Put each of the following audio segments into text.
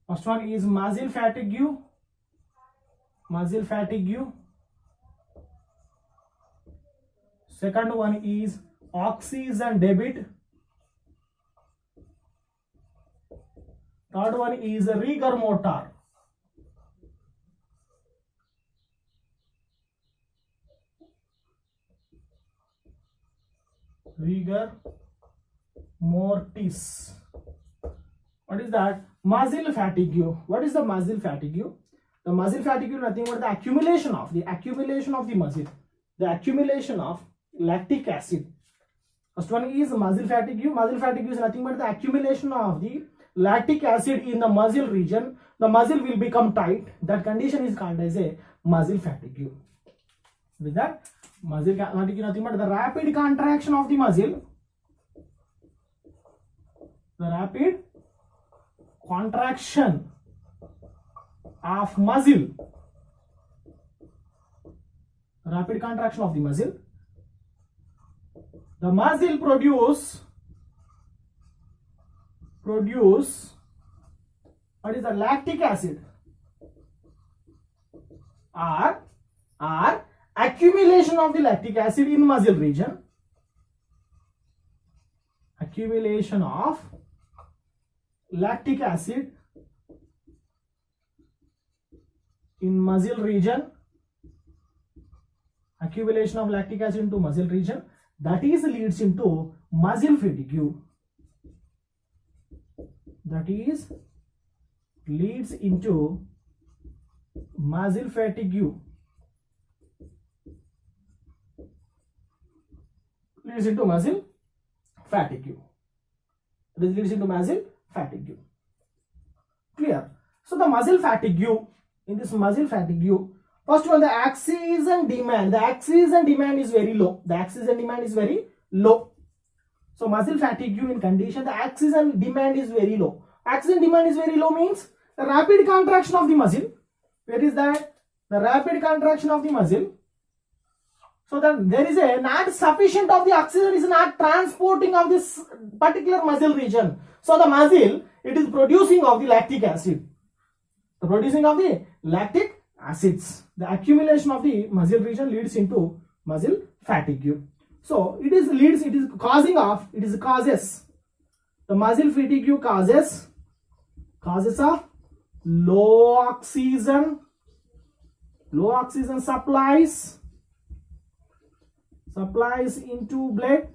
First one is muscle fatigue. Muscle fatigue. Second one is oxygen debit. Third one is rigor mortis. Rigor mortis. What is that? Muscle fatigue. What is the muscle fatigue? The muscle fatigue is nothing but the accumulation of the muscle. The accumulation of lactic acid. First one is muscle fatigue. Muscle fatigue is nothing but the accumulation of the lactic acid in the muscle region. The muscle will become tight. That condition is called as a muscle fatigue. With that, muscle fatigue is nothing but the rapid contraction of the muscle. The rapid contraction of muscle. Rapid contraction of the muscle. The muscle produce what is the lactic acid or accumulation of the lactic acid in muscle region. Accumulation of lactic acid in muscle region. Accumulation of lactic acid into muscle region, that is leads into muscle fatigue. That is leads into muscle fatigue. Leads into muscle fatigue. This leads into muscle fatigue. Clear? So the muscle fatigue, in this muscle fatigue, first one, the oxygen demand. The oxygen demand is very low. The oxygen demand is very low. So muscle fatigue in condition, the oxygen demand is very low. Oxygen demand is very low means the rapid contraction of the muscle. Where is that? The rapid contraction of the muscle. So that there is a not sufficient of the oxygen is not transporting of this particular muscle region. So the muscle, it is producing of the lactic acid. The producing of the lactic acids. The accumulation of the muscle region leads into muscle fatigue. So it is causes. The muscle fatigue causes of low oxygen supplies into blood,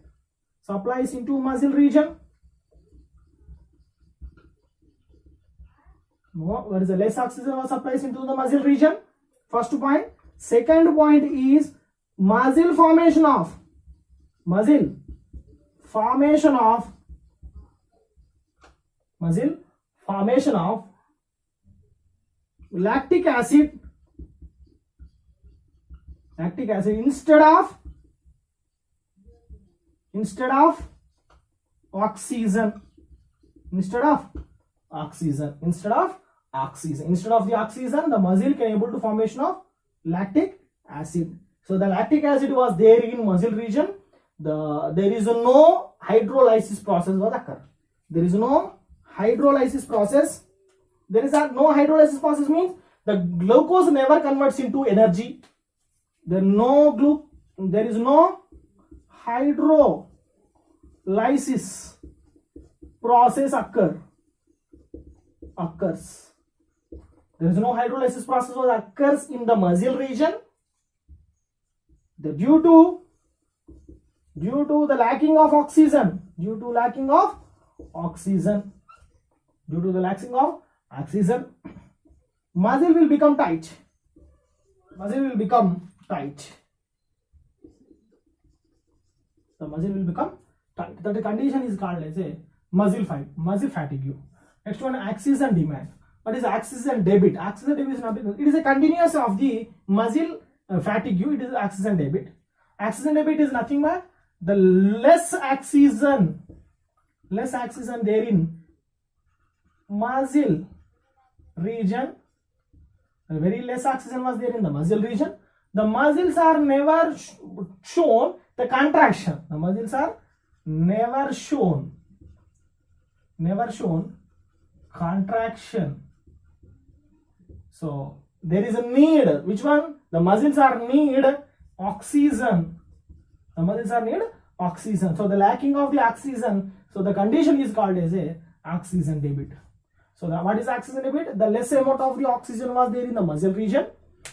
supplies into muscle region. What is the less oxygen or supplies into the muscle region? First point. Second point is muscle formation of lactic acid instead of oxygen. Instead of the oxygen, the muscle can able to formation of lactic acid. So the lactic acid was there in muscle region. There is no hydrolysis process was occur. There is no hydrolysis process. There is no hydrolysis process means the glucose never converts into energy. There is no hydrolysis process occurs. There is no hydrolysis process that occurs in the muscle region. Due to the lacking of oxygen, muscle will become tight. The muscle will become tight. That the condition is called as a muscle fatigue. Next one, oxygen demand. What is oxygen debit? Oxygen debit is nothing. It is a continuous of the muscle fatigue. It is oxygen debit. Oxygen debit is nothing but the less oxygen there in muscle region. Very less oxygen was there in the muscle region. The muscles are never shown the contraction. The muscles are never shown contraction So there is a need. Which one? The muscles are need oxygen. The muscles are need oxygen. So the lacking of the oxygen. So the condition is called as a oxygen debit. So what is oxygen debit? The less amount of the oxygen was there in the muscle region.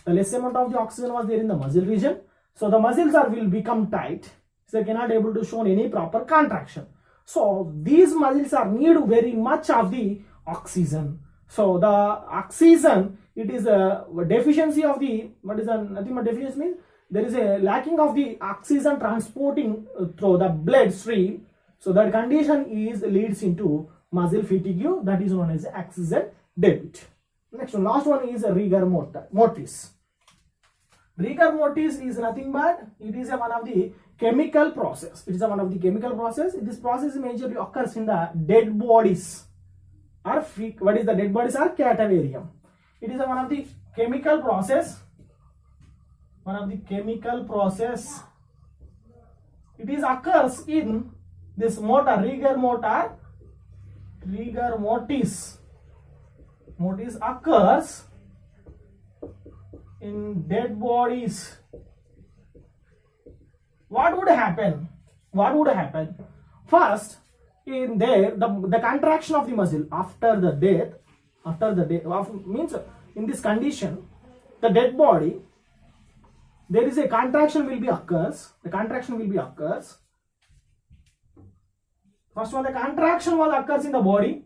The less amount of the oxygen was there in the muscle region. So the muscles will become tight. So they cannot able to show any proper contraction. So these muscles are need very much of the oxygen. So the oxygen, it is a deficiency of the, what is the, nothing but deficiency means there is a lacking of the oxygen transporting through the blood stream. So that condition is leads into muscle fatigue, that is known as oxygen debit. Next one, last one is rigor mortis. Rigor mortis is nothing but it is one of the chemical process. It is one of the chemical process. This process majorly occurs in the dead bodies. Or what is the dead bodies are cadaverium. It is one of the chemical process. One of the chemical process. It is occurs in this motor, rigor mortis. Mortis occurs in dead bodies. What would happen? First, in there, the contraction of the muscle after the death, means in this condition, the dead body, there is a contraction will be occurs. The contraction will be occurs. First one, the contraction was occurs in the body.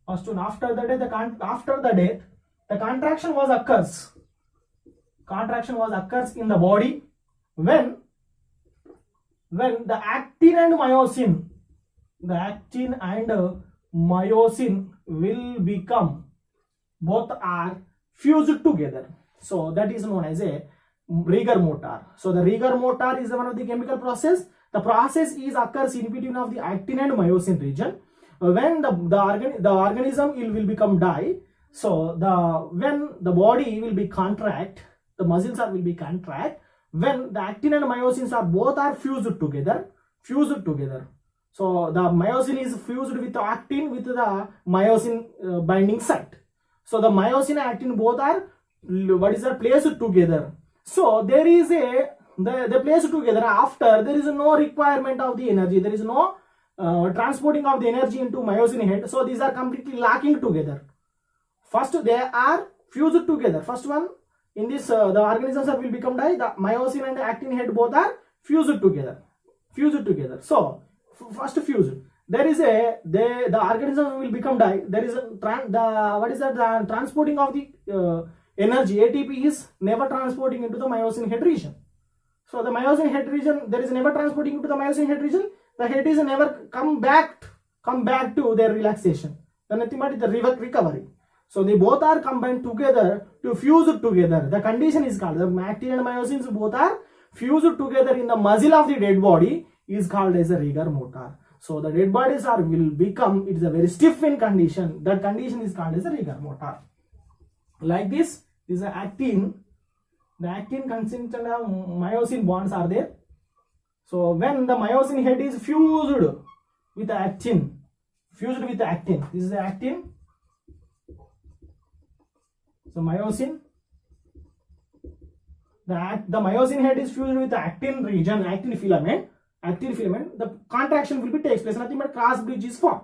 First one, after the death, the contraction was occurs. Contraction was occurs in the body when the actin and myosin will become, both are fused together. So that is known as a rigor mortis. So the rigor mortis is one of the chemical process. The process is occurs in between of the actin and myosin region. When the organism will become die. So when the body will be contract, the muscles will be contract. When the actin and myosins are both are fused together. So the myosin is fused with the actin with the myosin binding site. So the myosin and actin both are placed together. So there is they placed together after there is no requirement of the energy. There is no transporting of the energy into myosin head. So these are completely lacking together. First they are fused together. First one, in this the organisms will become die. The myosin and the actin head both are fused together. So first fused. There is the organism will become die. There is the transporting of the energy ATP is never transporting into the myosin head region. So the myosin head region, there is never transporting into the myosin head region. The head is never come back to their relaxation. The nothing but the recovery. So they both are combined together to fuse together. The condition is called, the actin and myosins both are fused together in the muscle of the dead body is called as a rigor mortis. So the dead bodies will become, it is a very stiff in condition. That condition is called as a rigor mortis. Like this is a actin. The actin consistent of myosin bonds are there. So when the myosin head is fused with the actin, this is the actin. So myosin, the myosin head is fused with the actin region, actin filament. The contraction will be takes place. Nothing but cross bridge is formed.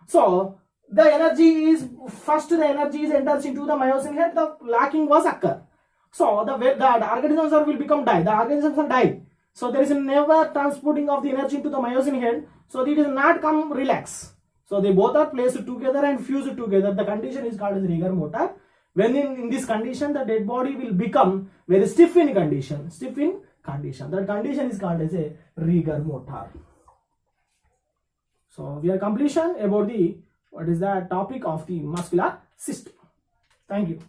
So the energy is enters into the myosin head. The lacking was occur. So the organisms will become die. The organisms are die. So there is never transporting of the energy into the myosin head. So it is not come relax. So they both are placed together and fused together. The condition is called as rigor mortis. When in this condition, the dead body will become very stiff in condition. That condition is called as a rigor mortis. So we are completion about the what is the topic of the muscular system. Thank you.